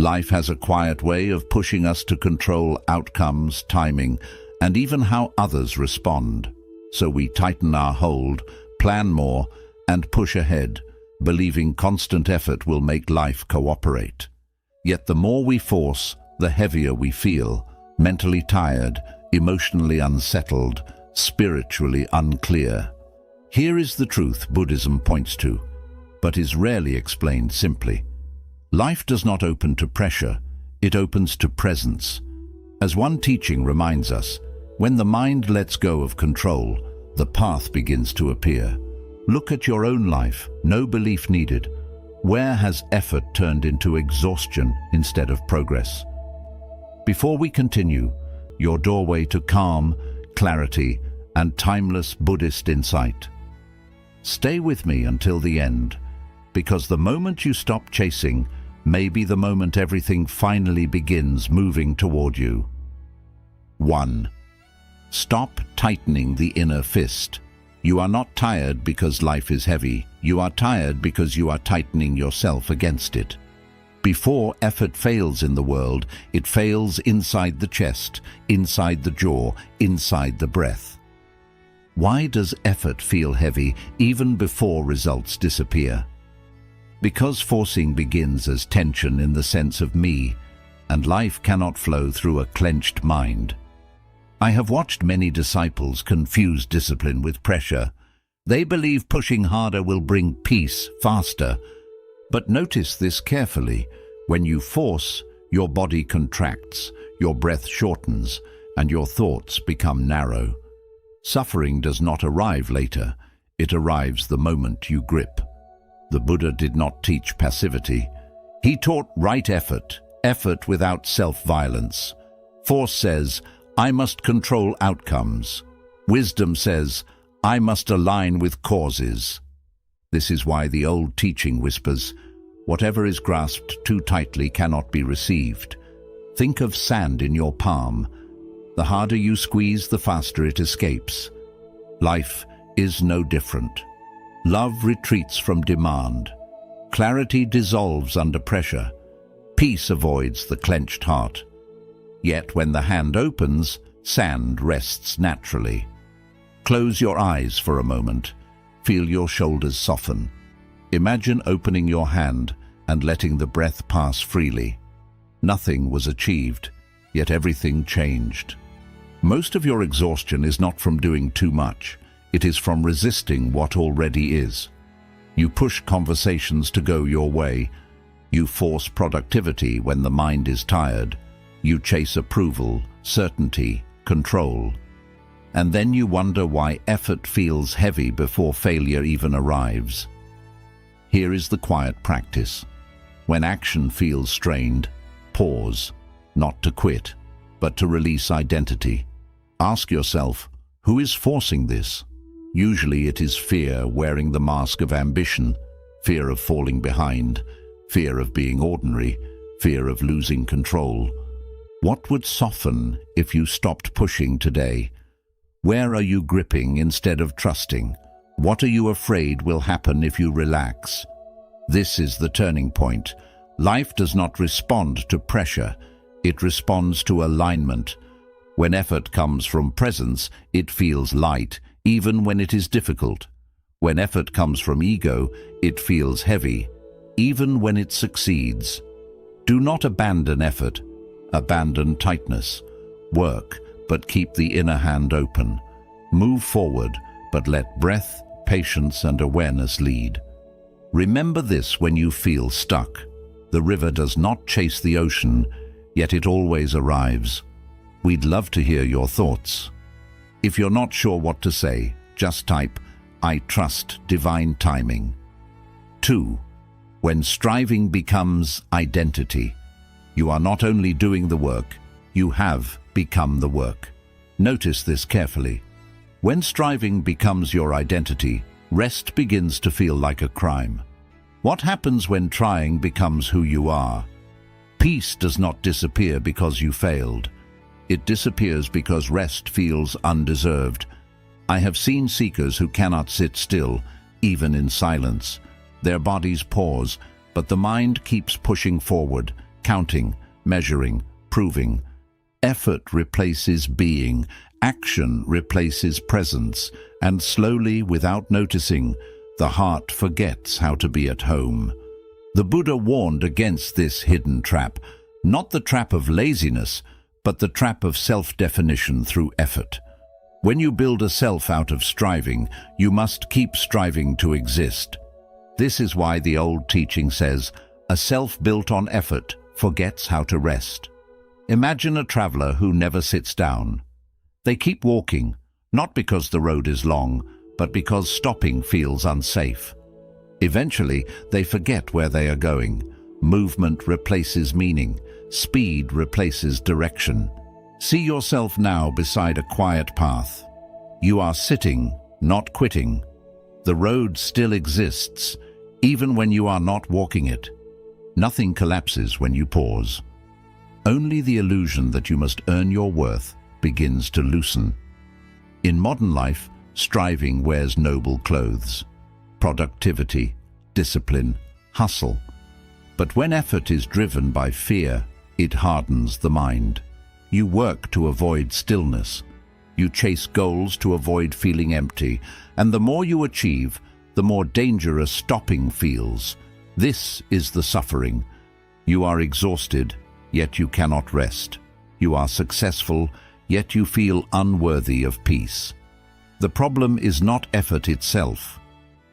Life has a quiet way of pushing us to control outcomes, timing, and even how others respond. So we tighten our hold, plan more, and push ahead, believing constant effort will make life cooperate. Yet the more we force, the heavier we feel, mentally tired, emotionally unsettled, spiritually unclear. Here is the truth Buddhism points to, but is rarely explained simply. Life does not open to pressure, it opens to presence. As one teaching reminds us, when the mind lets go of control, the path begins to appear. Look at your own life, no belief needed. Where has effort turned into exhaustion instead of progress? Before we continue, your doorway to calm, clarity, and timeless Buddhist insight. Stay with me until the end, because the moment you stop chasing may be the moment everything finally begins moving toward you. 1. Stop tightening the inner fist. You are not tired because life is heavy. You are tired because you are tightening yourself against it. Before effort fails in the world, it fails inside the chest, inside the jaw, inside the breath. Why does effort feel heavy even before results disappear? Because forcing begins as tension in the sense of me, and life cannot flow through a clenched mind. I have watched many disciples confuse discipline with pressure. They believe pushing harder will bring peace faster. But notice this carefully. When you force, your body contracts, your breath shortens, and your thoughts become narrow. Suffering does not arrive later. It arrives the moment you grip. The Buddha did not teach passivity. He taught right effort, effort without self-violence. Force says, I must control outcomes. Wisdom says, I must align with causes. This is why the old teaching whispers, whatever is grasped too tightly cannot be received. Think of sand in your palm. The harder you squeeze, the faster it escapes. Life is no different. Love retreats from demand. Clarity dissolves under pressure. Peace avoids the clenched heart. Yet when the hand opens, sand rests naturally. Close your eyes for a moment. Feel your shoulders soften. Imagine opening your hand and letting the breath pass freely. Nothing was achieved, yet everything changed. Most of your exhaustion is not from doing too much. It is from resisting what already is. You push conversations to go your way. You force productivity when the mind is tired. You chase approval, certainty, control. And then you wonder why effort feels heavy before failure even arrives. Here is the quiet practice. When action feels strained, pause, not to quit, but to release identity. Ask yourself, who is forcing this? Usually it is fear wearing the mask of ambition, fear of falling behind, fear of being ordinary, fear of losing control. What would soften if you stopped pushing today? Where are you gripping instead of trusting? What are you afraid will happen if you relax? This is the turning point. Life does not respond to pressure. It responds to alignment. When effort comes from presence, it feels light, even when it is difficult. When effort comes from ego, it feels heavy, even when it succeeds. Do not abandon effort. Abandon tightness. Work, but keep the inner hand open. Move forward, but let breath, patience, and awareness lead. Remember this when you feel stuck. The river does not chase the ocean, yet it always arrives. We'd love to hear your thoughts. If you're not sure what to say, just type, I trust divine timing. 2. When striving becomes identity. You are not only doing the work, you have become the work. Notice this carefully. When striving becomes your identity, rest begins to feel like a crime. What happens when trying becomes who you are? Peace does not disappear because you failed. It disappears because rest feels undeserved. I have seen seekers who cannot sit still, even in silence. Their bodies pause, but the mind keeps pushing forward, counting, measuring, proving. Effort replaces being, action replaces presence, and slowly, without noticing, the heart forgets how to be at home. The Buddha warned against this hidden trap, not the trap of laziness, but the trap of self-definition through effort. When you build a self out of striving, you must keep striving to exist. This is why the old teaching says, a self built on effort forgets how to rest. Imagine a traveler who never sits down. They keep walking, not because the road is long, but because stopping feels unsafe. Eventually, they forget where they are going. Movement replaces meaning. Speed replaces direction. See yourself now beside a quiet path. You are sitting, not quitting. The road still exists, even when you are not walking it. Nothing collapses when you pause. Only the illusion that you must earn your worth begins to loosen. In modern life, striving wears noble clothes. Productivity, discipline, hustle. But when effort is driven by fear, it hardens the mind. You work to avoid stillness. You chase goals to avoid feeling empty. And the more you achieve, the more dangerous stopping feels. This is the suffering. You are exhausted, yet you cannot rest. You are successful, yet you feel unworthy of peace. The problem is not effort itself.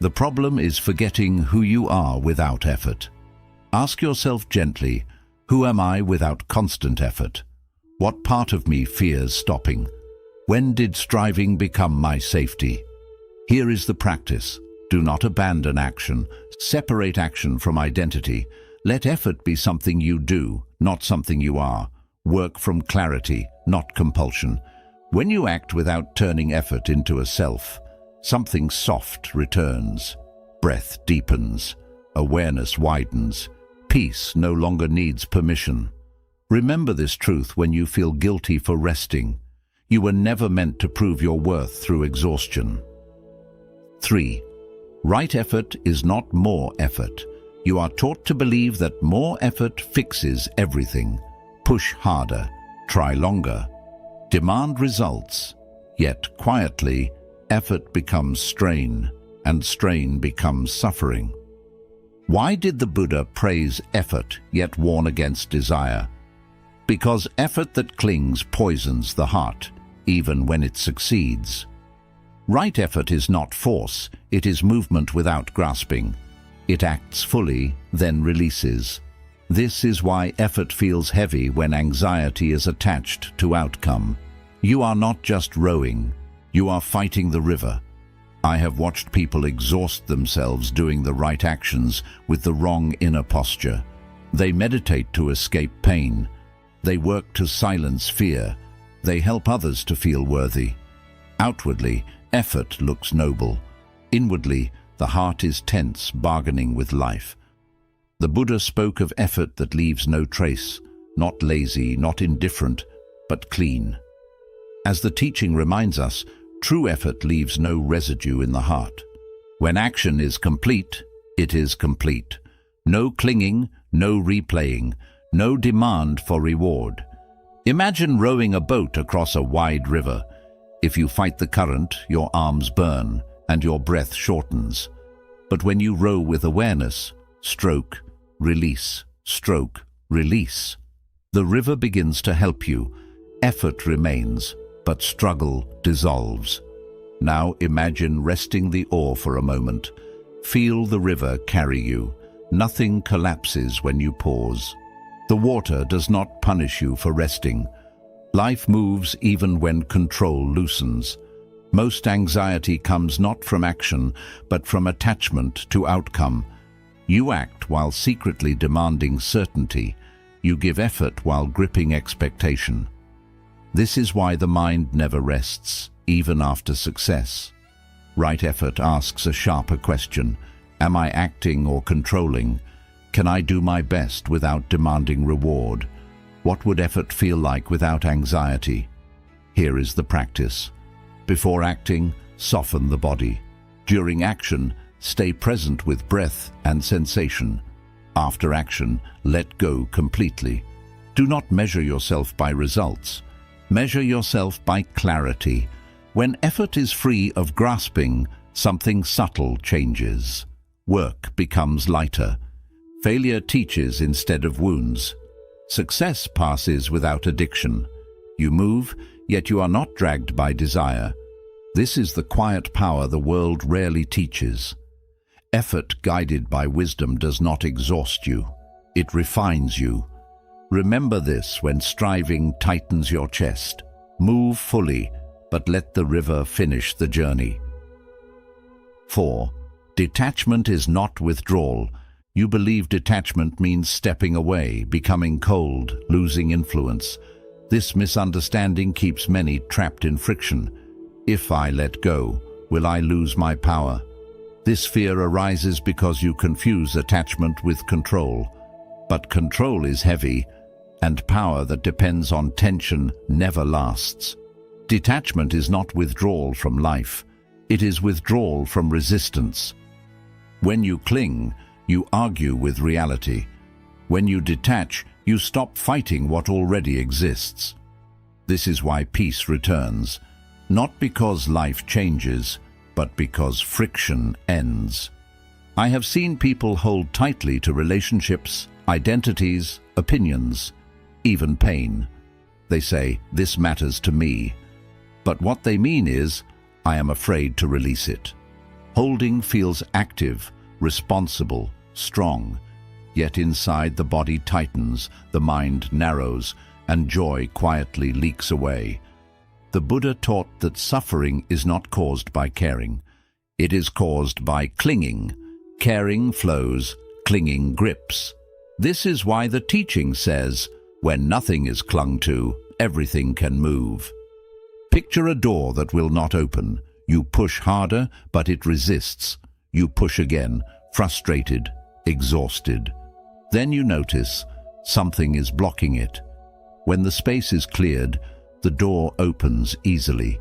The problem is forgetting who you are without effort. Ask yourself gently, who am I without constant effort? What part of me fears stopping? When did striving become my safety? Here is the practice. Do not abandon action. Separate action from identity. Let effort be something you do, not something you are. Work from clarity, not compulsion. When you act without turning effort into a self, something soft returns. Breath deepens. Awareness widens. Peace no longer needs permission. Remember this truth when you feel guilty for resting. You were never meant to prove your worth through exhaustion. 3. Right effort is not more effort. You are taught to believe that more effort fixes everything. Push harder, try longer, demand results. Yet quietly, effort becomes strain, and strain becomes suffering. Why did the Buddha praise effort yet warn against desire? Because effort that clings poisons the heart, even when it succeeds. Right effort is not force, it is movement without grasping. It acts fully, then releases. This is why effort feels heavy when anxiety is attached to outcome. You are not just rowing, you are fighting the river. I have watched people exhaust themselves doing the right actions with the wrong inner posture. They meditate to escape pain. They work to silence fear. They help others to feel worthy. Outwardly, effort looks noble. Inwardly, the heart is tense, bargaining with life. The Buddha spoke of effort that leaves no trace, not lazy, not indifferent, but clean. As the teaching reminds us, true effort leaves no residue in the heart. When action is complete, it is complete. No clinging, no replaying, no demand for reward. Imagine rowing a boat across a wide river. If you fight the current, your arms burn and your breath shortens. But when you row with awareness, stroke, release, stroke, release, the river begins to help you. Effort remains, but struggle dissolves. Now imagine resting the oar for a moment. Feel the river carry you. Nothing collapses when you pause. The water does not punish you for resting. Life moves even when control loosens. Most anxiety comes not from action, but from attachment to outcome. You act while secretly demanding certainty. You give effort while gripping expectation. This is why the mind never rests, even after success. Right effort asks a sharper question. Am I acting or controlling? Can I do my best without demanding reward? What would effort feel like without anxiety? Here is the practice. Before acting, soften the body. During action, stay present with breath and sensation. After action, let go completely. Do not measure yourself by results. Measure yourself by clarity. When effort is free of grasping, something subtle changes. Work becomes lighter. Failure teaches instead of wounds. Success passes without addiction. You move, yet you are not dragged by desire. This is the quiet power the world rarely teaches. Effort guided by wisdom does not exhaust you. It refines you. Remember this when striving tightens your chest. Move fully, but let the river finish the journey. 4. Detachment is not withdrawal. You believe detachment means stepping away, becoming cold, losing influence. This misunderstanding keeps many trapped in friction. If I let go, will I lose my power? This fear arises because you confuse attachment with control. But control is heavy, and power that depends on tension never lasts. Detachment is not withdrawal from life. It is withdrawal from resistance. When you cling, you argue with reality. When you detach, you stop fighting what already exists. This is why peace returns, not because life changes, but because friction ends. I have seen people hold tightly to relationships, identities, opinions, even pain. They say, "This matters to me." But what they mean is, "I am afraid to release it." Holding feels active, responsible, strong, yet inside the body tightens, the mind narrows, and joy quietly leaks away. The Buddha taught that suffering is not caused by caring. It is caused by clinging. Caring flows, clinging grips. This is why the teaching says, when nothing is clung to, everything can move. Picture a door that will not open. You push harder, but it resists. You push again, frustrated, exhausted. Then you notice something is blocking it. When the space is cleared, the door opens easily.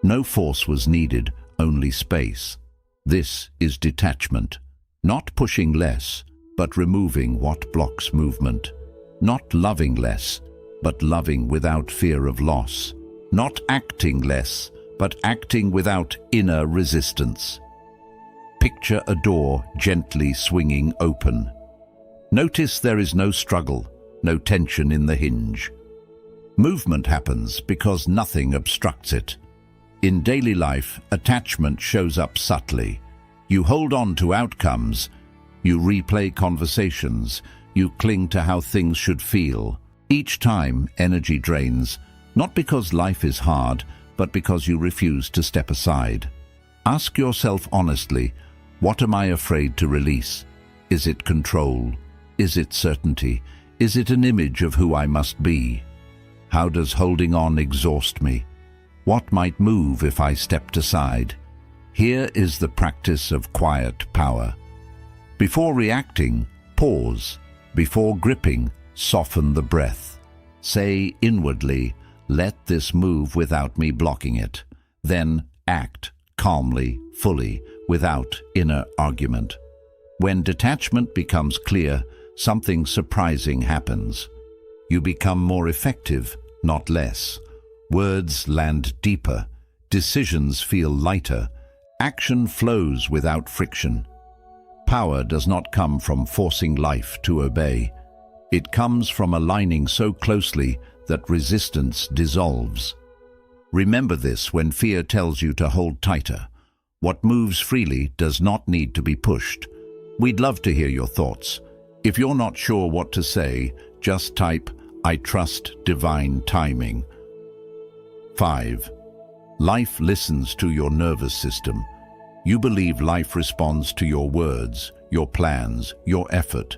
No force was needed, only space. This is detachment. Not pushing less, but removing what blocks movement. Not loving less, but loving without fear of loss. Not acting less, but acting without inner resistance. Picture a door gently swinging open. Notice there is no struggle, no tension in the hinge. Movement happens because nothing obstructs it. In daily life, attachment shows up subtly. You hold on to outcomes, you replay conversations, you cling to how things should feel. Each time, energy drains, not because life is hard, but because you refuse to step aside. Ask yourself honestly, what am I afraid to release? Is it control? Is it certainty? Is it an image of who I must be? How does holding on exhaust me? What might move if I stepped aside? Here is the practice of quiet power. Before reacting, pause. Before gripping, soften the breath. Say inwardly, let this move without me blocking it. Then act calmly, fully, without inner argument. When detachment becomes clear, something surprising happens. You become more effective, not less. Words land deeper. Decisions feel lighter. Action flows without friction. Power does not come from forcing life to obey. It comes from aligning so closely that resistance dissolves. Remember this when fear tells you to hold tighter. What moves freely does not need to be pushed. We'd love to hear your thoughts. If you're not sure what to say, just type, "I trust divine timing." 5. Life listens to your nervous system. You believe life responds to your words, your plans, your effort.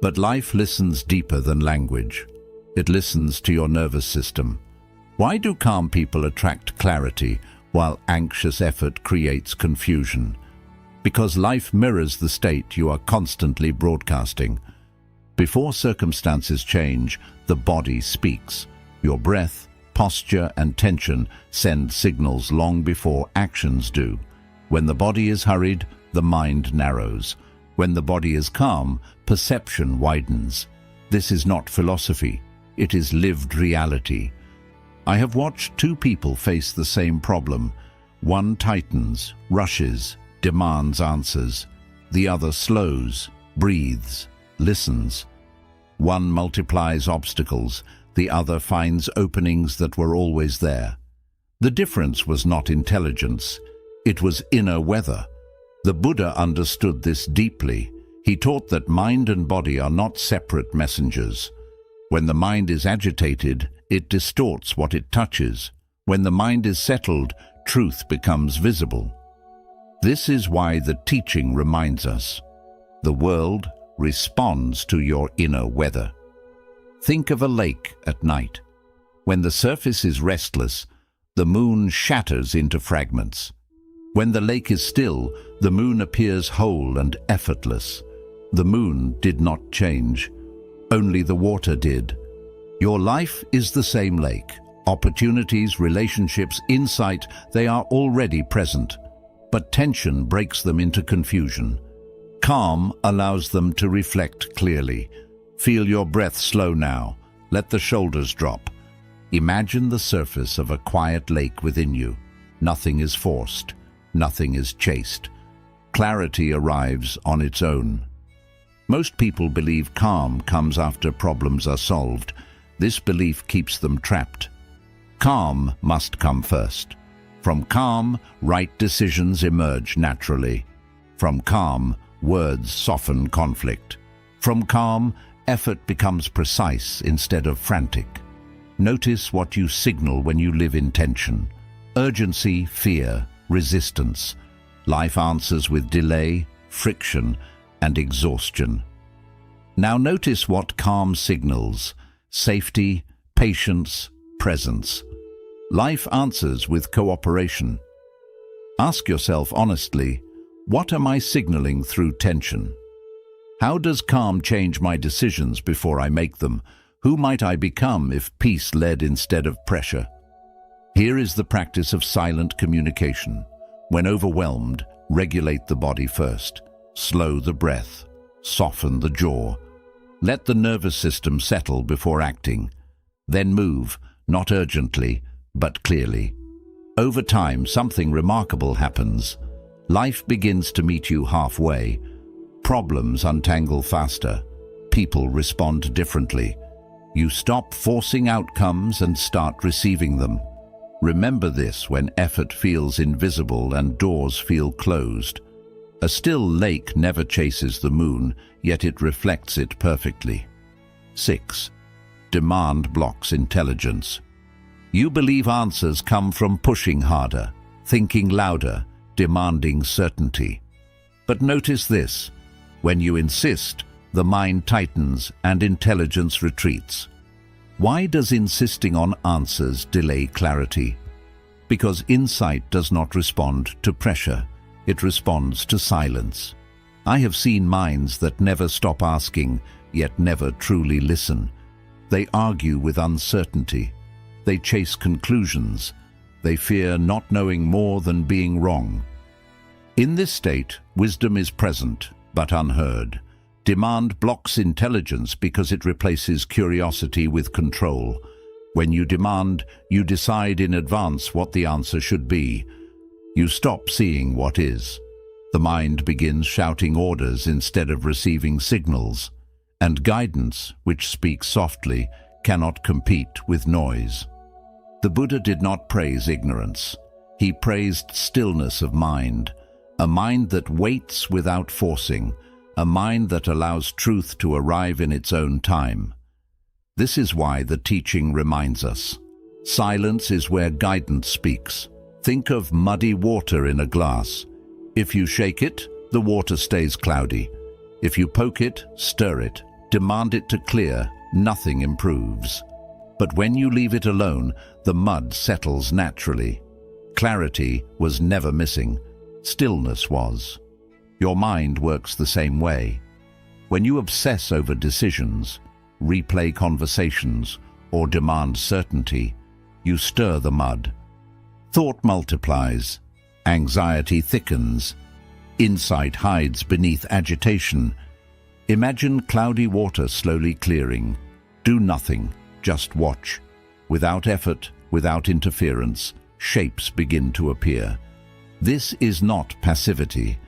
But life listens deeper than language. It listens to your nervous system. Why do calm people attract clarity, while anxious effort creates confusion? Because life mirrors the state you are constantly broadcasting. Before circumstances change, the body speaks. Your breath, posture, and tension send signals long before actions do. When the body is hurried, the mind narrows. When the body is calm, perception widens. This is not philosophy, it is lived reality. I have watched two people face the same problem. One tightens, rushes, demands answers. The other slows, breathes, listens. One multiplies obstacles, the other finds openings that were always there. The difference was not intelligence, it was inner weather. The Buddha understood this deeply. He taught that mind and body are not separate messengers. When the mind is agitated, it distorts what it touches. When the mind is settled, truth becomes visible. This is why the teaching reminds us. The world responds to your inner weather. Think of a lake at night. When the surface is restless, the moon shatters into fragments. When the lake is still, the moon appears whole and effortless. The moon did not change. Only the water did. Your life is the same lake. Opportunities, relationships, insight, they are already present. But tension breaks them into confusion. Calm allows them to reflect clearly. Feel your breath slow now. Let the shoulders drop. Imagine the surface of a quiet lake within you. Nothing is forced. Nothing is chased. Clarity arrives on its own. Most people believe calm comes after problems are solved. This belief keeps them trapped. Calm must come first. From calm, right decisions emerge naturally. From calm, words soften conflict. From calm, effort becomes precise instead of frantic. Notice what you signal when you live in tension. Urgency, fear, resistance. Life answers with delay, friction, and exhaustion. Now notice what calm signals: safety, patience, presence. Life answers with cooperation. Ask yourself honestly, what am I signaling through tension? How does calm change my decisions before I make them? Who might I become if peace led instead of pressure? Here is the practice of silent communication. When overwhelmed, regulate the body first. Slow the breath. Soften the jaw. Let the nervous system settle before acting. Then move, not urgently, but clearly. Over time, something remarkable happens. Life begins to meet you halfway. Problems untangle faster. People respond differently. You stop forcing outcomes and start receiving them. Remember this when effort feels invisible and doors feel closed. A still lake never chases the moon, yet it reflects it perfectly. 6. Demand blocks intelligence. You believe answers come from pushing harder, thinking louder, demanding certainty. But notice this: when you insist, the mind tightens and intelligence retreats. Why does insisting on answers delay clarity? Because insight does not respond to pressure, it responds to silence. I have seen minds that never stop asking, yet never truly listen. They argue with uncertainty. They chase conclusions. They fear not knowing more than being wrong. In this state, wisdom is present, but unheard. Demand blocks intelligence because it replaces curiosity with control. When you demand, you decide in advance what the answer should be. You stop seeing what is. The mind begins shouting orders instead of receiving signals. And guidance, which speaks softly, cannot compete with noise. The Buddha did not praise ignorance. He praised stillness of mind, a mind that waits without forcing, a mind that allows truth to arrive in its own time. This is why the teaching reminds us. Silence is where guidance speaks. Think of muddy water in a glass. If you shake it, the water stays cloudy. If you poke it, stir it, demand it to clear, nothing improves. But when you leave it alone, the mud settles naturally. Clarity was never missing. Stillness was. Your mind works the same way. When you obsess over decisions, replay conversations, or demand certainty, you stir the mud. Thought multiplies, anxiety thickens, Insight hides beneath agitation. Imagine cloudy water slowly clearing. Do nothing, just watch. Without effort, without interference, shapes begin to appear. This is not passivity.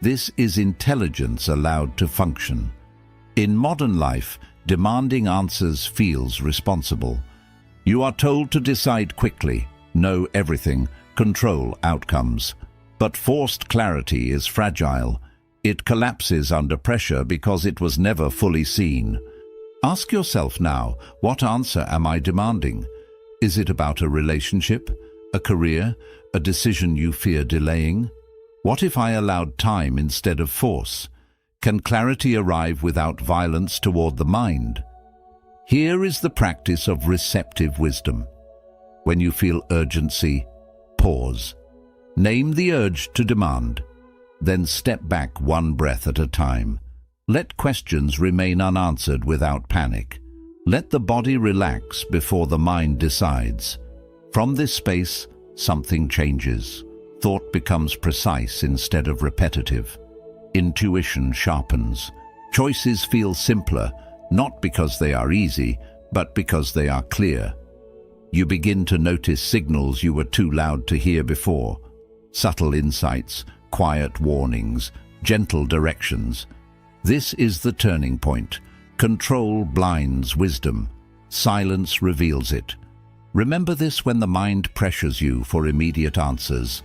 This is intelligence allowed to function. In modern life, demanding answers feels responsible. You are told to decide quickly, know everything, control outcomes. But forced clarity is fragile. It collapses under pressure because it was never fully seen. Ask yourself now, what answer am I demanding? Is it about a relationship, a career, a decision you fear delaying? What if I allowed time instead of force? Can clarity arrive without violence toward the mind? Here is the practice of receptive wisdom. When you feel urgency, pause. Name the urge to demand. Then step back one breath at a time. Let questions remain unanswered without panic. Let the body relax before the mind decides. From this space, something changes. Thought becomes precise instead of repetitive. Intuition sharpens. Choices feel simpler, not because they are easy, but because they are clear. You begin to notice signals you were too loud to hear before. Subtle insights, quiet warnings, gentle directions. This is the turning point. Control blinds wisdom. Silence reveals it. Remember this when the mind pressures you for immediate answers.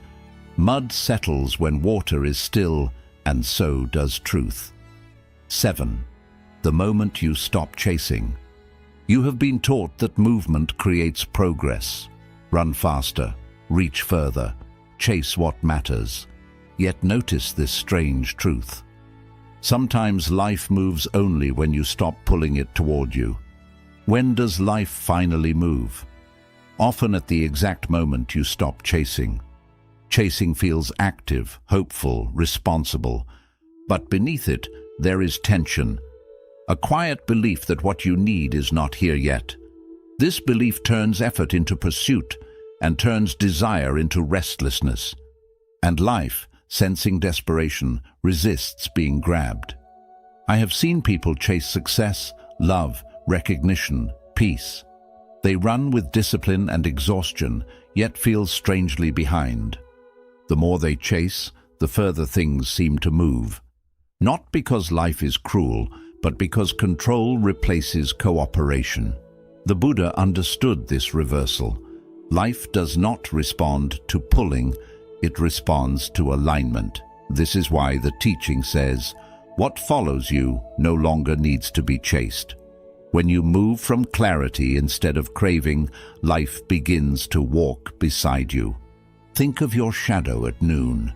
Mud settles when water is still, and so does truth. 7. The moment you stop chasing. You have been taught that movement creates progress. Run faster, reach further, chase what matters. Yet notice this strange truth. Sometimes life moves only when you stop pulling it toward you. When does life finally move? Often at the exact moment you stop chasing. Chasing feels active, hopeful, responsible. But beneath it, there is tension. A quiet belief that what you need is not here yet. This belief turns effort into pursuit and turns desire into restlessness. And life, sensing desperation, resists being grabbed. I have seen people chase success, love, recognition, peace. They run with discipline and exhaustion, yet feel strangely behind. The more they chase, the further things seem to move. Not because life is cruel, but because control replaces cooperation. The Buddha understood this reversal. Life does not respond to pulling, it responds to alignment. This is why the teaching says, what follows you no longer needs to be chased. When you move from clarity instead of craving, life begins to walk beside you. Think of your shadow at noon.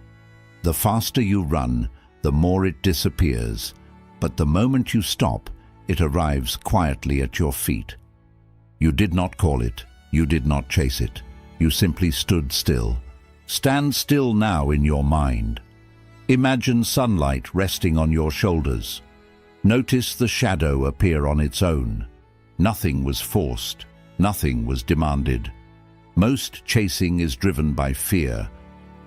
The faster you run, the more it disappears. But the moment you stop, it arrives quietly at your feet. You did not call it, you did not chase it. You simply stood still. Stand still now in your mind. Imagine sunlight resting on your shoulders. Notice the shadow appear on its own. Nothing was forced, nothing was demanded. Most chasing is driven by fear.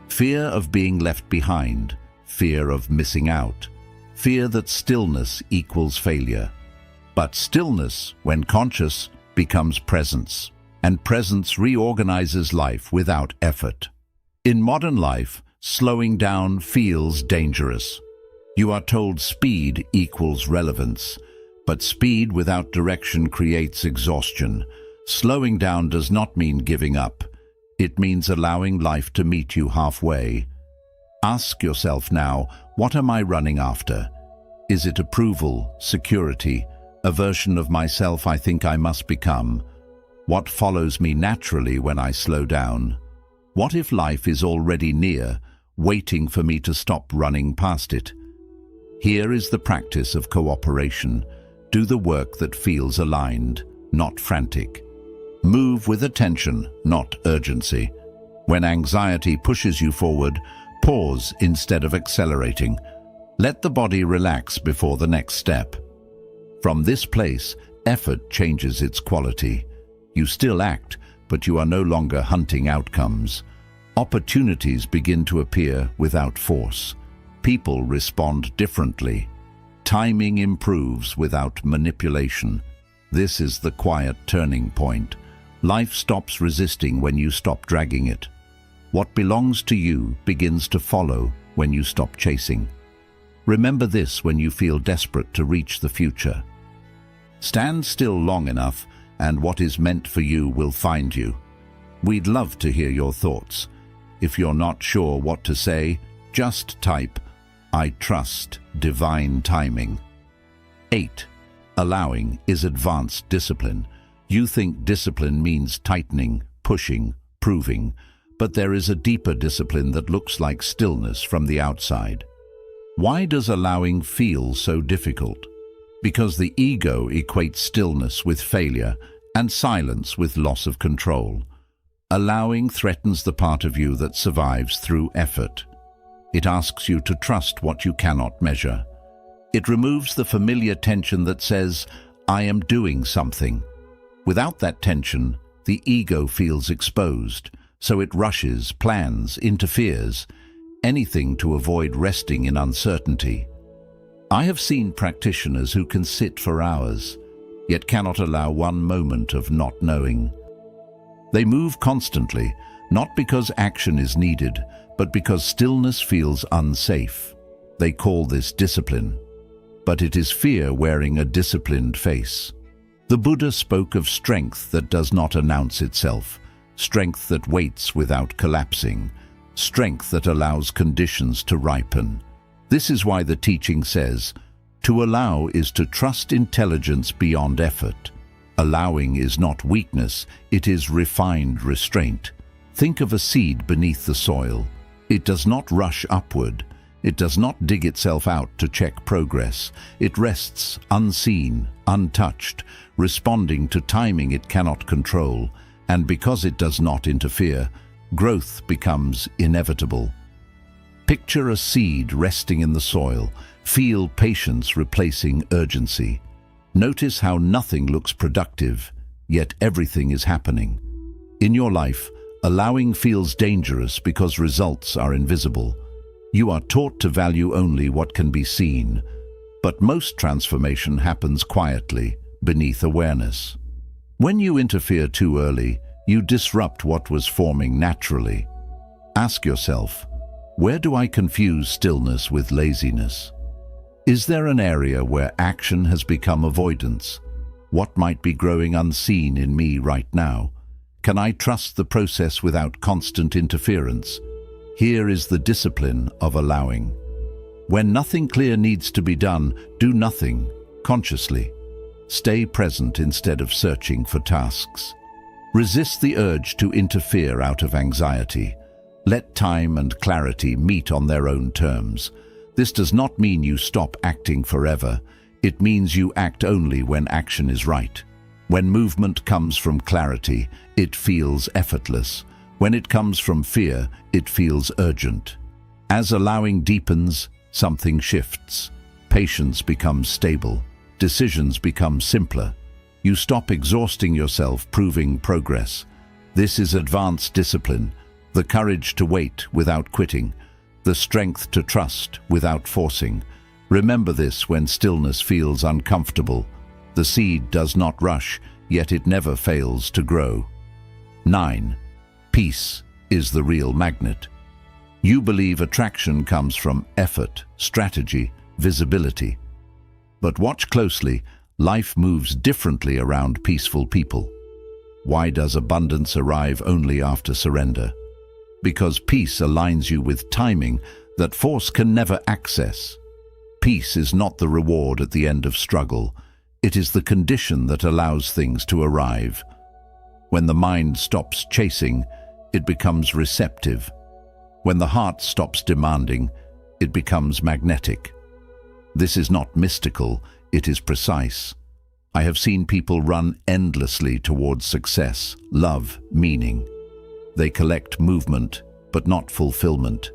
Fear of being left behind, fear of missing out, fear that stillness equals failure. But stillness, when conscious, becomes presence, and presence reorganizes life without effort. In modern life, slowing down feels dangerous. You are told speed equals relevance, but speed without direction creates exhaustion. Slowing down does not mean giving up. It means allowing life to meet you halfway. Ask yourself now, what am I running after? Is it approval, security, a version of myself I think I must become? What follows me naturally when I slow down? What if life is already near, waiting for me to stop running past it? Here is the practice of cooperation. Do the work that feels aligned, not frantic. Move with attention, not urgency. When anxiety pushes you forward, pause instead of accelerating. Let the body relax before the next step. From this place, effort changes its quality. You still act, but you are no longer hunting outcomes. Opportunities begin to appear without force. People respond differently. Timing improves without manipulation. This is the quiet turning point. Life stops resisting when you stop dragging it. What belongs to you begins to follow when you stop chasing. Remember this when you feel desperate to reach the future. Stand still long enough, and what is meant for you will find you. We'd love to hear your thoughts. If you're not sure what to say, just type, "I trust divine timing." 8. Allowing is advanced discipline. You think discipline means tightening, pushing, proving, but there is a deeper discipline that looks like stillness from the outside. Why does allowing feel so difficult? Because the ego equates stillness with failure and silence with loss of control. Allowing threatens the part of you that survives through effort. It asks you to trust what you cannot measure. It removes the familiar tension that says, "I am doing something." Without that tension, the ego feels exposed, so it rushes, plans, interferes, anything to avoid resting in uncertainty. I have seen practitioners who can sit for hours, yet cannot allow one moment of not knowing. They move constantly, not because action is needed, but because stillness feels unsafe. They call this discipline, but it is fear wearing a disciplined face. The Buddha spoke of strength that does not announce itself, strength that waits without collapsing, strength that allows conditions to ripen. This is why the teaching says, to allow is to trust intelligence beyond effort. Allowing is not weakness, it is refined restraint. Think of a seed beneath the soil. It does not rush upward. It does not dig itself out to check progress. It rests unseen, untouched, responding to timing it cannot control. And because it does not interfere, growth becomes inevitable. Picture a seed resting in the soil. Feel patience replacing urgency. Notice how nothing looks productive, yet everything is happening. In your life, allowing feels dangerous because results are invisible. You are taught to value only what can be seen, but most transformation happens quietly, beneath awareness. When you interfere too early, you disrupt what was forming naturally. Ask yourself, where do I confuse stillness with laziness? Is there an area where action has become avoidance? What might be growing unseen in me right now? Can I trust the process without constant interference? Here is the discipline of allowing. When nothing clear needs to be done, do nothing, consciously. Stay present instead of searching for tasks. Resist the urge to interfere out of anxiety. Let time and clarity meet on their own terms. This does not mean you stop acting forever. It means you act only when action is right. When movement comes from clarity, it feels effortless. When it comes from fear, it feels urgent. As allowing deepens, something shifts. Patience becomes stable. Decisions become simpler. You stop exhausting yourself proving progress. This is advanced discipline, the courage to wait without quitting, the strength to trust without forcing. Remember this when stillness feels uncomfortable. The seed does not rush, yet it never fails to grow. 9. Peace is the real magnet. You believe attraction comes from effort, strategy, visibility. But watch closely, life moves differently around peaceful people. Why does abundance arrive only after surrender? Because peace aligns you with timing that force can never access. Peace is not the reward at the end of struggle. It is the condition that allows things to arrive. When the mind stops chasing, it becomes receptive. When the heart stops demanding, it becomes magnetic. This is not mystical, it is precise. I have seen people run endlessly towards success, love, meaning. They collect movement, but not fulfillment.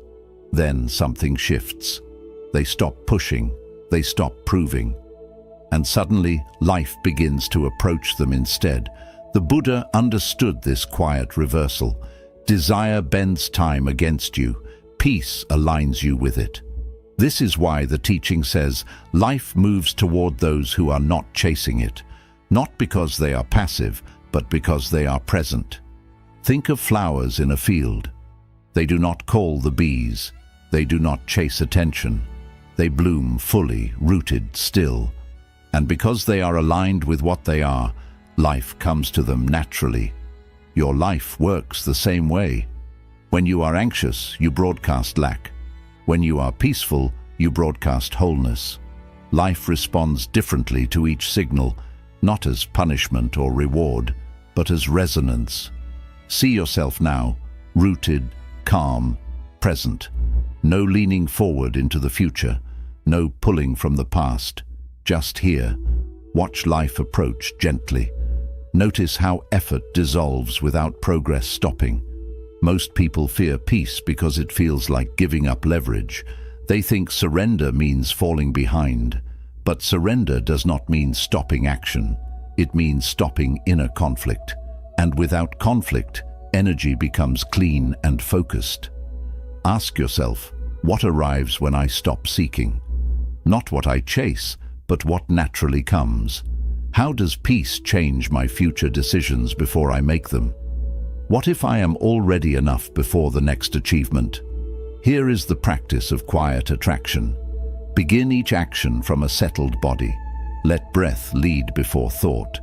Then something shifts. They stop pushing, they stop proving. And suddenly, life begins to approach them instead. The Buddha understood this quiet reversal. Desire bends time against you. Peace aligns you with it. This is why the teaching says life moves toward those who are not chasing it, not because they are passive, but because they are present. Think of flowers in a field. They do not call the bees. They do not chase attention. They bloom fully, rooted, still. And because they are aligned with what they are, life comes to them naturally. Your life works the same way. When you are anxious, you broadcast lack. When you are peaceful, you broadcast wholeness. Life responds differently to each signal, not as punishment or reward, but as resonance. See yourself now, rooted, calm, present. No leaning forward into the future, no pulling from the past. Just here. Watch life approach gently. Notice how effort dissolves without progress stopping. Most people fear peace because it feels like giving up leverage. They think surrender means falling behind. But surrender does not mean stopping action. It means stopping inner conflict. And without conflict, energy becomes clean and focused. Ask yourself, what arrives when I stop seeking? Not what I chase, but what naturally comes. How does peace change my future decisions before I make them? What if I am already enough before the next achievement? Here is the practice of quiet attraction. Begin each action from a settled body. Let breath lead before thought.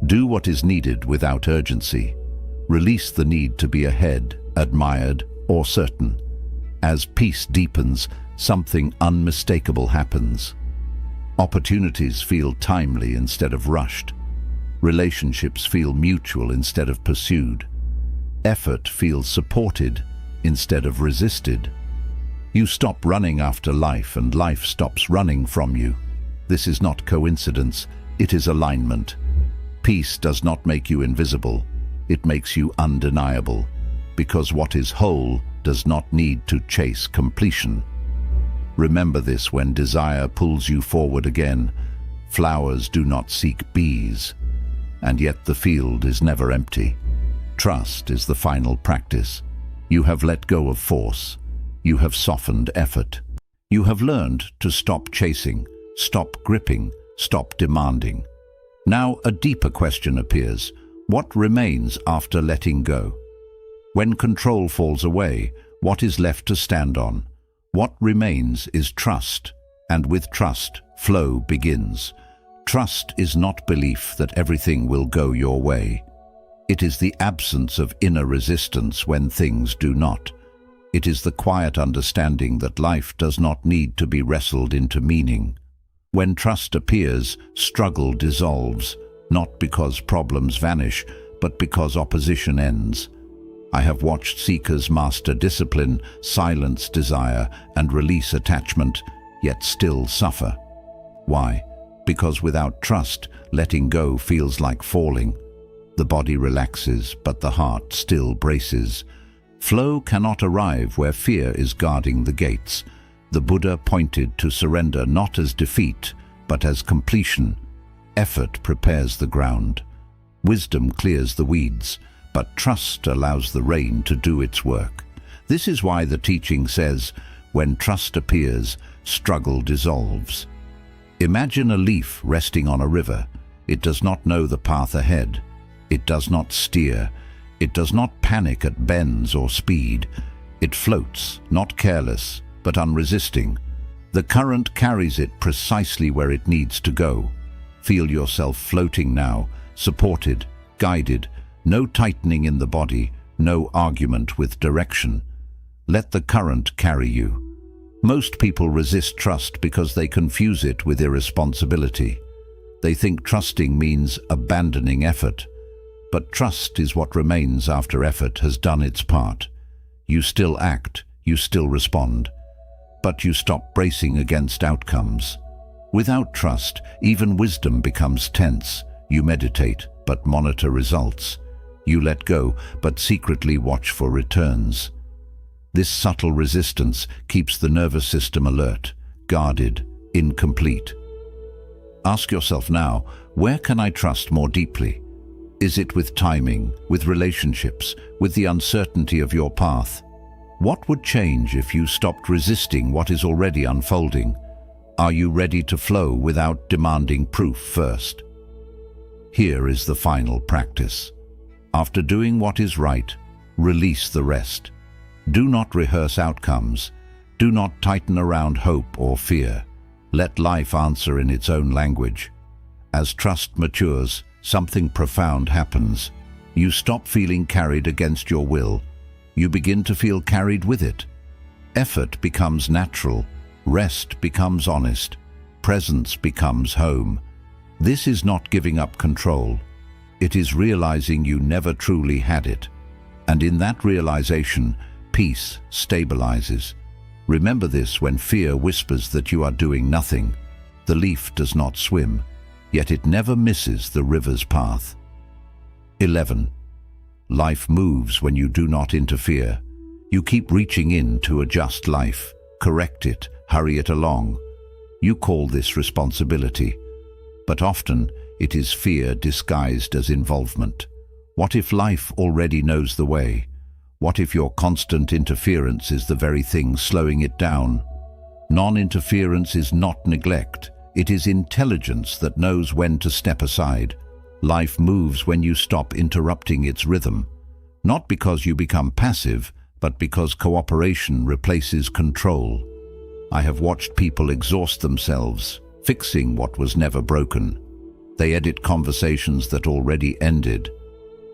Do what is needed without urgency. Release the need to be ahead, admired, or certain. As peace deepens, something unmistakable happens. Opportunities feel timely instead of rushed. Relationships feel mutual instead of pursued. Effort feels supported instead of resisted. You stop running after life and life stops running from you. This is not coincidence, it is alignment. Peace does not make you invisible, it makes you undeniable, because what is whole does not need to chase completion. Remember this when desire pulls you forward again. Flowers do not seek bees, and yet the field is never empty. Trust is the final practice. You have let go of force. You have softened effort. You have learned to stop chasing, stop gripping, stop demanding. Now a deeper question appears. What remains after letting go? When control falls away, what is left to stand on? What remains is trust, and with trust, flow begins. Trust is not belief that everything will go your way. It is the absence of inner resistance when things do not. It is the quiet understanding that life does not need to be wrestled into meaning. When trust appears, struggle dissolves, not because problems vanish, but because opposition ends. I have watched seekers master discipline, silence desire, and release attachment, yet still suffer. Why? Because without trust, letting go feels like falling. The body relaxes, but the heart still braces. Flow cannot arrive where fear is guarding the gates. The Buddha pointed to surrender not as defeat, but as completion. Effort prepares the ground. Wisdom clears the weeds, but trust allows the rain to do its work. This is why the teaching says, when trust appears, struggle dissolves. Imagine a leaf resting on a river. It does not know the path ahead. It does not steer. It does not panic at bends or speed. It floats, not careless, but unresisting. The current carries it precisely where it needs to go. Feel yourself floating now, supported, guided, no tightening in the body, no argument with direction. Let the current carry you. Most people resist trust because they confuse it with irresponsibility. They think trusting means abandoning effort. But trust is what remains after effort has done its part. You still act, you still respond, but you stop bracing against outcomes. Without trust, even wisdom becomes tense. You meditate, but monitor results. You let go, but secretly watch for returns. This subtle resistance keeps the nervous system alert, guarded, incomplete. Ask yourself now, where can I trust more deeply? Is it with timing, with relationships, with the uncertainty of your path? What would change if you stopped resisting what is already unfolding? Are you ready to flow without demanding proof first? Here is the final practice. After doing what is right, release the rest. Do not rehearse outcomes. Do not tighten around hope or fear. Let life answer in its own language. As trust matures, something profound happens. You stop feeling carried against your will. You begin to feel carried with it. Effort becomes natural. Rest becomes honest. Presence becomes home. This is not giving up control. It is realizing you never truly had it. And in that realization, peace stabilizes. Remember this when fear whispers that you are doing nothing. The leaf does not swim, yet it never misses the river's path. 11. Life moves when you do not interfere. You keep reaching in to adjust life, correct it, hurry it along. You call this responsibility. But often, it is fear disguised as involvement. What if life already knows the way? What if your constant interference is the very thing slowing it down? Non-interference is not neglect. It is intelligence that knows when to step aside. Life moves when you stop interrupting its rhythm. Not because you become passive, but because cooperation replaces control. I have watched people exhaust themselves, fixing what was never broken. They edit conversations that already ended.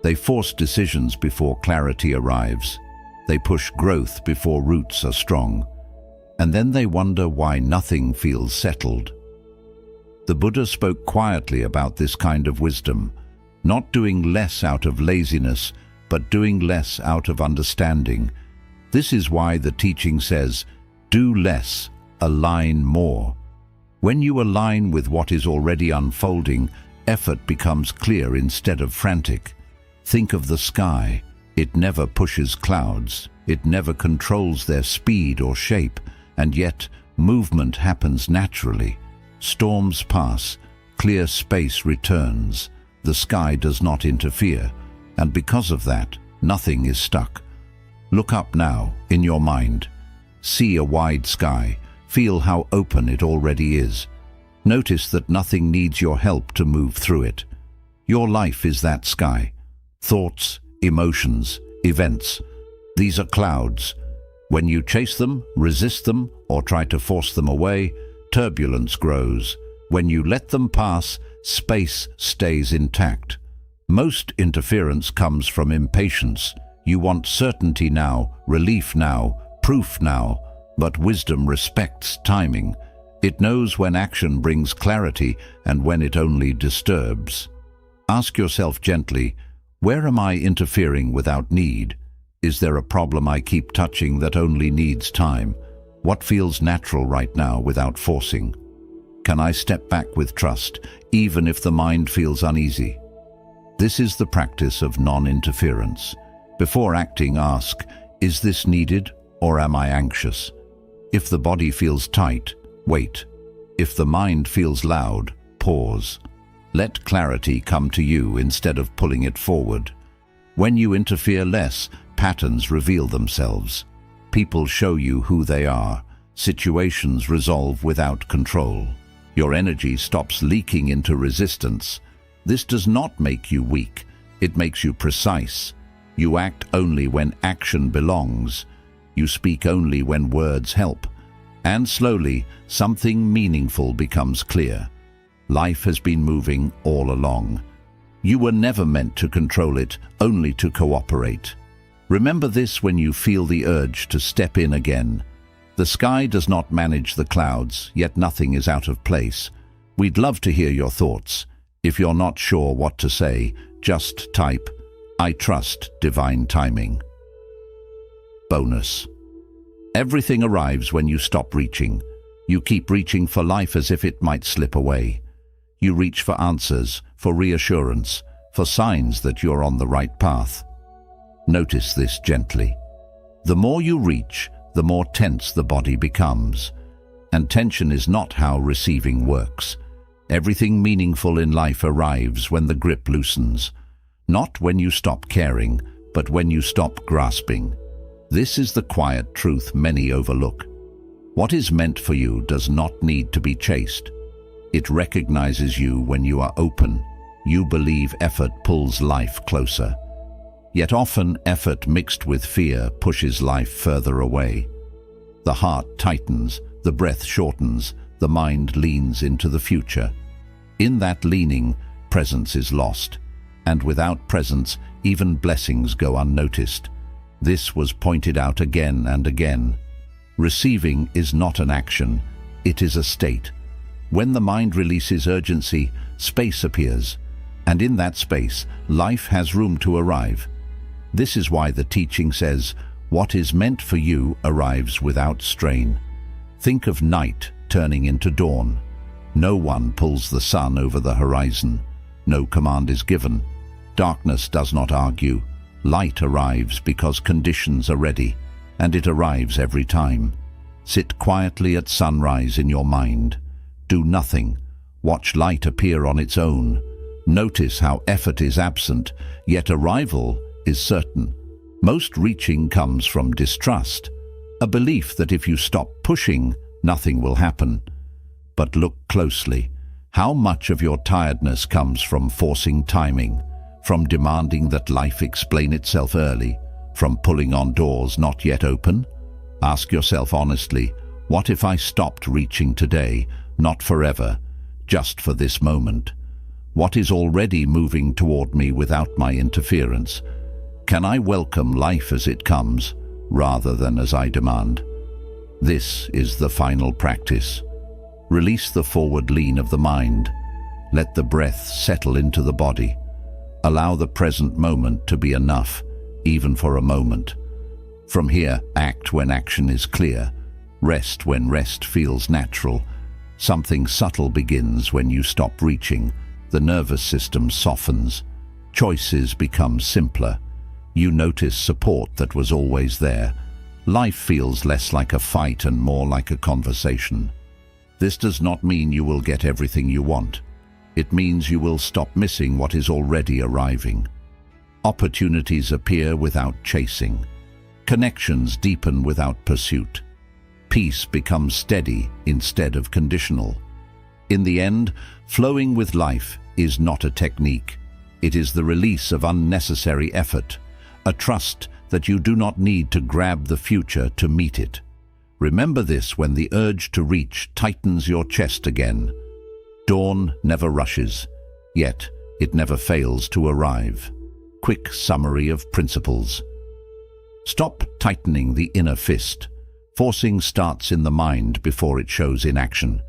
They force decisions before clarity arrives. They push growth before roots are strong. And then they wonder why nothing feels settled. The Buddha spoke quietly about this kind of wisdom, not doing less out of laziness, but doing less out of understanding. This is why the teaching says, do less, align more. When you align with what is already unfolding, effort becomes clear instead of frantic. Think of the sky. It never pushes clouds. It never controls their speed or shape, and yet movement happens naturally. Storms pass, clear space returns, the sky does not interfere, and because of that, nothing is stuck. Look up now, in your mind. See a wide sky, feel how open it already is. Notice that nothing needs your help to move through it. Your life is that sky. Thoughts, emotions, events. These are clouds. When you chase them, resist them, or try to force them away, turbulence grows. When you let them pass, space stays intact. Most interference comes from impatience. You want certainty now, relief now, proof now, but wisdom respects timing. It knows when action brings clarity and when it only disturbs. Ask yourself gently, where am I interfering without need? Is there a problem I keep touching that only needs time? What feels natural right now without forcing? Can I step back with trust, even if the mind feels uneasy? This is the practice of non-interference. Before acting, ask, is this needed or am I anxious? If the body feels tight, wait. If the mind feels loud, pause. Let clarity come to you instead of pulling it forward. When you interfere less, patterns reveal themselves. People show you who they are. Situations resolve without control. Your energy stops leaking into resistance. This does not make you weak. It makes you precise. You act only when action belongs. You speak only when words help. And slowly, something meaningful becomes clear. Life has been moving all along. You were never meant to control it, only to cooperate. Remember this when you feel the urge to step in again. The sky does not manage the clouds, yet nothing is out of place. We'd love to hear your thoughts. If you're not sure what to say, just type, I trust divine timing. Bonus. Everything arrives when you stop reaching. You keep reaching for life as if it might slip away. You reach for answers, for reassurance, for signs that you're on the right path. Notice this gently. The more you reach, the more tense the body becomes. And tension is not how receiving works. Everything meaningful in life arrives when the grip loosens. Not when you stop caring, but when you stop grasping. This is the quiet truth many overlook. What is meant for you does not need to be chased. It recognizes you when you are open. You believe effort pulls life closer. Yet often effort mixed with fear pushes life further away. The heart tightens, the breath shortens, the mind leans into the future. In that leaning, presence is lost. And without presence, even blessings go unnoticed. This was pointed out again and again. Receiving is not an action, it is a state. When the mind releases urgency, space appears. And in that space, life has room to arrive. This is why the teaching says, what is meant for you arrives without strain. Think of night turning into dawn. No one pulls the sun over the horizon. No command is given. Darkness does not argue. Light arrives because conditions are ready, and it arrives every time. Sit quietly at sunrise in your mind. Do nothing. Watch light appear on its own. Notice how effort is absent, yet arrival is certain. Most reaching comes from distrust, a belief that if you stop pushing, nothing will happen. But look closely. How much of your tiredness comes from forcing timing, from demanding that life explain itself early, from pulling on doors not yet open? Ask yourself honestly, what if I stopped reaching today, not forever, just for this moment? What is already moving toward me without my interference? Can I welcome life as it comes, rather than as I demand? This is the final practice. Release the forward lean of the mind. Let the breath settle into the body. Allow the present moment to be enough, even for a moment. From here, act when action is clear. Rest when rest feels natural. Something subtle begins when you stop reaching. The nervous system softens. Choices become simpler. You notice support that was always there. Life feels less like a fight and more like a conversation. This does not mean you will get everything you want. It means you will stop missing what is already arriving. Opportunities appear without chasing. Connections deepen without pursuit. Peace becomes steady instead of conditional. In the end, flowing with life is not a technique. It is the release of unnecessary effort, a trust that you do not need to grab the future to meet it. Remember this when the urge to reach tightens your chest again. Dawn never rushes, yet it never fails to arrive. Quick summary of principles. Stop tightening the inner fist. Forcing starts in the mind before it shows in action.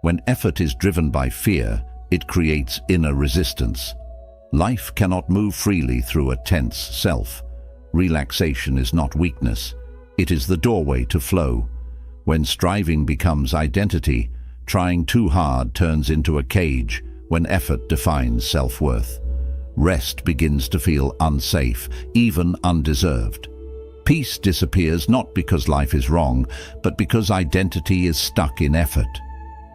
When effort is driven by fear, it creates inner resistance. Life cannot move freely through a tense self. Relaxation is not weakness. It is the doorway to flow. When striving becomes identity, trying too hard turns into a cage. When effort defines self-worth, rest begins to feel unsafe, even undeserved. Peace disappears not because life is wrong, but because identity is stuck in effort.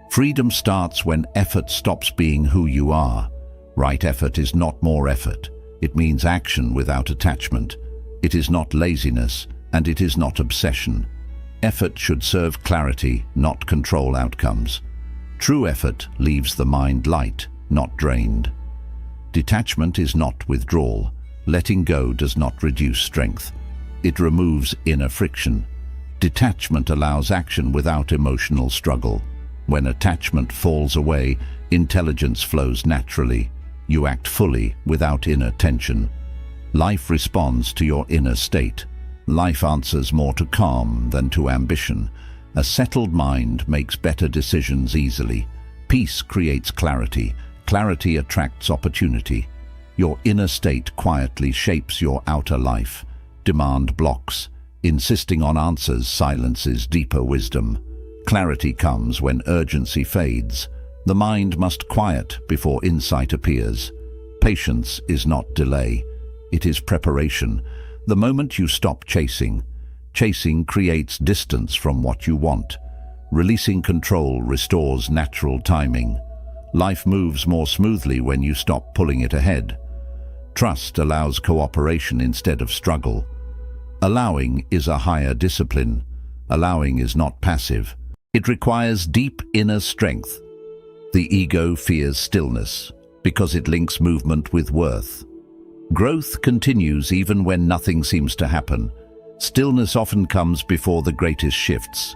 Freedom starts when effort stops being who you are. Right effort is not more effort. It means action without attachment. It is not laziness, and it is not obsession. Effort should serve clarity, not control outcomes. True effort leaves the mind light, not drained. Detachment is not withdrawal. Letting go does not reduce strength. It removes inner friction. Detachment allows action without emotional struggle. When attachment falls away, intelligence flows naturally. You act fully without inner tension. Life responds to your inner state. Life answers more to calm than to ambition. A settled mind makes better decisions easily. Peace creates clarity. Clarity attracts opportunity. Your inner state quietly shapes your outer life. Demand blocks. Insisting on answers silences deeper wisdom. Clarity comes when urgency fades. The mind must quiet before insight appears. Patience is not delay. It is preparation. The moment you stop chasing creates distance from what you want. Releasing control restores natural timing. Life moves more smoothly when you stop pulling it ahead. Trust allows cooperation instead of struggle. Allowing is a higher discipline. Allowing is not passive. It requires deep inner strength. The ego fears stillness because it links movement with worth. Growth continues even when nothing seems to happen. Stillness often comes before the greatest shifts.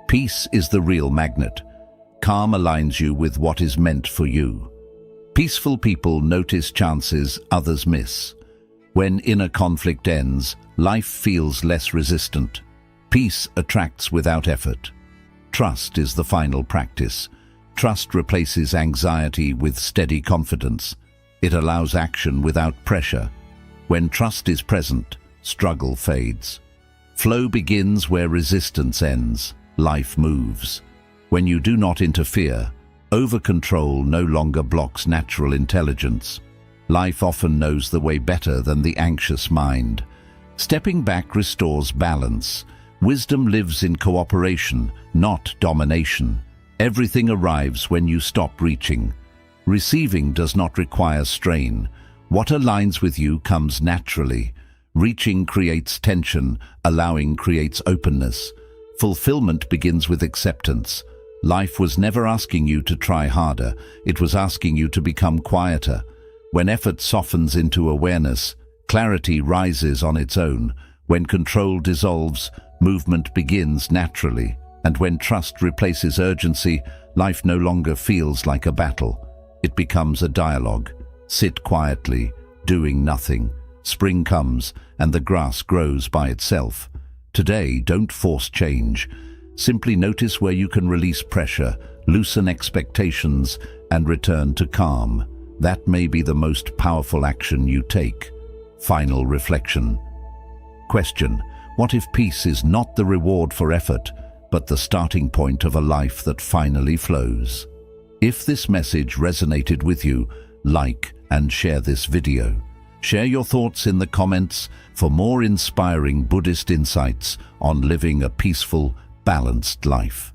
Peace is the real magnet. Calm aligns you with what is meant for you. Peaceful people notice chances others miss. When inner conflict ends, life feels less resistant. Peace attracts without effort. Trust is the final practice. Trust replaces anxiety with steady confidence. It allows action without pressure. When trust is present, struggle fades. Flow begins where resistance ends. Life moves. When you do not interfere, over-control no longer blocks natural intelligence. Life often knows the way better than the anxious mind. Stepping back restores balance. Wisdom lives in cooperation, not domination. Everything arrives when you stop reaching. Receiving does not require strain. What aligns with you comes naturally. Reaching creates tension, allowing creates openness. Fulfillment begins with acceptance. Life was never asking you to try harder, it was asking you to become quieter. When effort softens into awareness, clarity rises on its own. When control dissolves, movement begins naturally. And when trust replaces urgency, life no longer feels like a battle. It becomes a dialogue. Sit quietly, doing nothing. Spring comes, and the grass grows by itself. Today, don't force change. Simply notice where you can release pressure, loosen expectations, and return to calm. That may be the most powerful action you take. Final reflection. Question: what if peace is not the reward for effort, but the starting point of a life that finally flows? If this message resonated with you, like and share this video. Share your thoughts in the comments for more inspiring Buddhist insights on living a peaceful, balanced life.